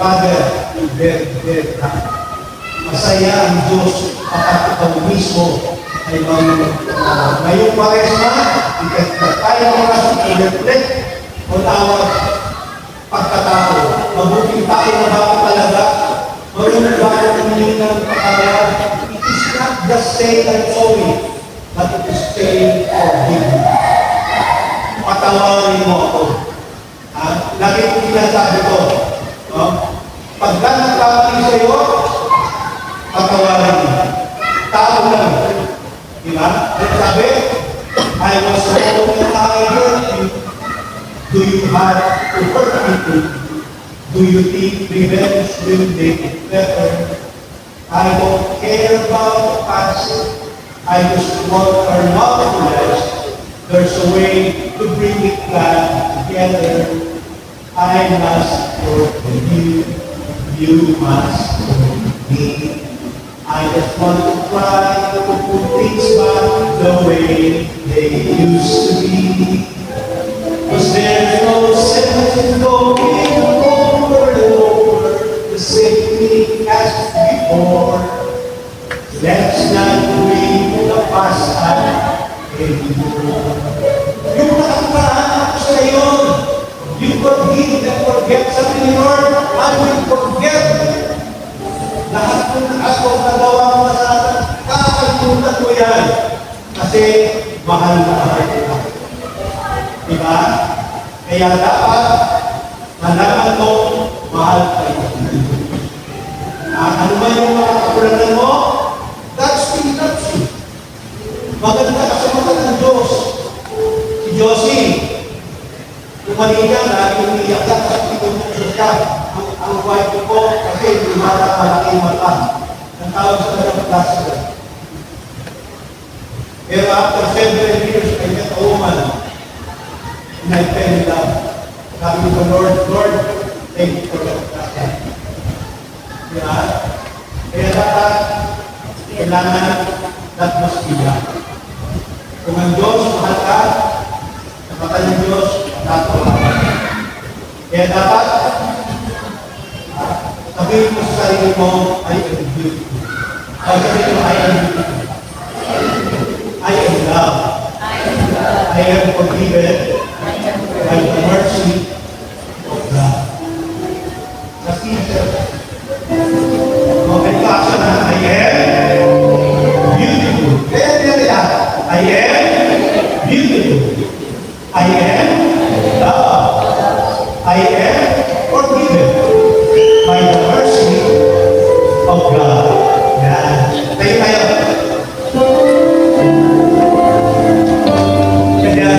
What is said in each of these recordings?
Father, you very happy. Masaya ang Diyos kapag ikaw mismo ay ngayong Kwaresma, tayo oras to reflect on our pagkatao. Mabuting tayo na ba talaga? Marunong ba ang ng pagkatao? It is not just saying I'm sorry, but it is saying forgive me. Patawarin mo ako. Lagi ko sinasabi ko, pagka nagkamali sa'yo, patawarin mo. Tao lang. Diba? Sabi, I was wrong and I hurt you. Do you have to hurt people? Do you think revenge will make it better? I don't care about the past. I just want our love to last. There's a way to bring it back together. I must forgive you. You must forgive me. I just want to try to put things back the way they used to be. Cause there's no sense in going over and over the same thing as before. Let's not bring the past up anymore. Yung nakakaraan ako sa iyon, you forgive and forget. Sabi ni Lord, I will forget. Lahat ng ako nagawa mo sa akin, kakalimutan mo yan. Kasi mahal na ako. Diba? Kaya dapat malaman mo, mahal kayo. Ano ba yung mga kapulanan mo? God still loves you. Maganda ka sa mata ng Diyos. Si Josie, kumaliga na, umiiyak ka sa pitong ng Diyos ka. Ang wife ko, kasi hindi malaki mata. Ang tawag sa kanyang plaster. Pero after 7 years, I met a woman and I fell in love. Sabi ko, Lord, thank you for that plaster. Diba? Kaya dapat, kailangan, that must be done. Kung ang Diyos, mahal ka, sa mata ng Diyos, natawag. Kaya dapat, sabihin mo sa sarili mo, I am beautiful. Sabihin mo, I am beautiful. I am loved. I am forgiven by the mercy of God. Sa teacher, magkakasa na, I am beautiful. Kaya nila, I am beautiful. I am loved. I am forgiven by the mercy of God. Yan. Tayo. Kaya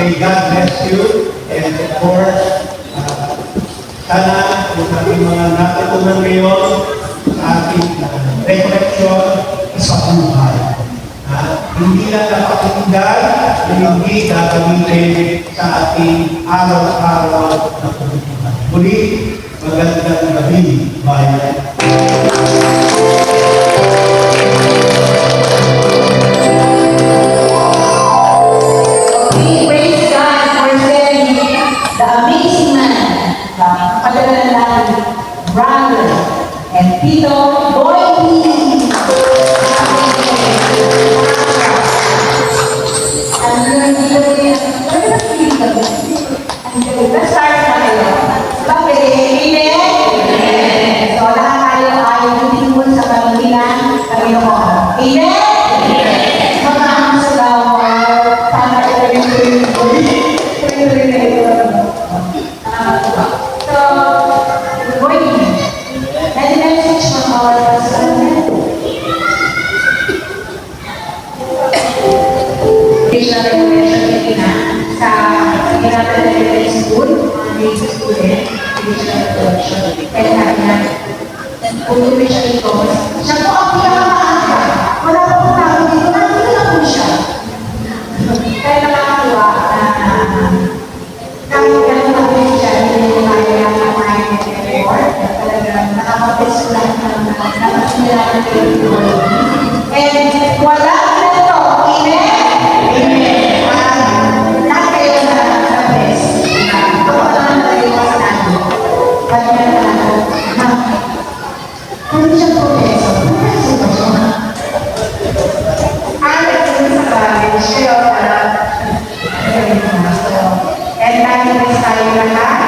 may God bless you. And of course, sana yung ating mga natutunan ngayon sa ating reflection sa buhay. Hindi lang napakinggan, hindi gagamitin sa ating araw-araw na pagkakas. Muli, magandang gabi, bayan. Praise God for sending the amazing man, kapadalan natin, brother, and Tito Boy Lee. Let's start na kayo. Bakit? Amen? So, lahat tayo ay tutingin sa pamilya ng Panginoon. Amen? Mga amsaw, tama ito yung tuloy na ito. So, good morning. May message from our pastor. Additional information na sa Ginagawa Elementary School, grade student, additional production. Kaya natin na, putuloy siya dito. Siya po ang pinakamaaga. Wala po po tao dito, nandito na po siya. Kaya nakakatuwa na kahit ganun na po siya, hindi mo tayo lang na mind and effort. Talagang nakapapis ko lang na nakasimila na kayo dito. And wala na ito. Amen? Lahat kayo na bless. Ako naman tayo sa natin. Pati na natin. Ano siya propeso? Propeso ba siya? Ano sa college? Kayo pala. And tayo tayo lahat.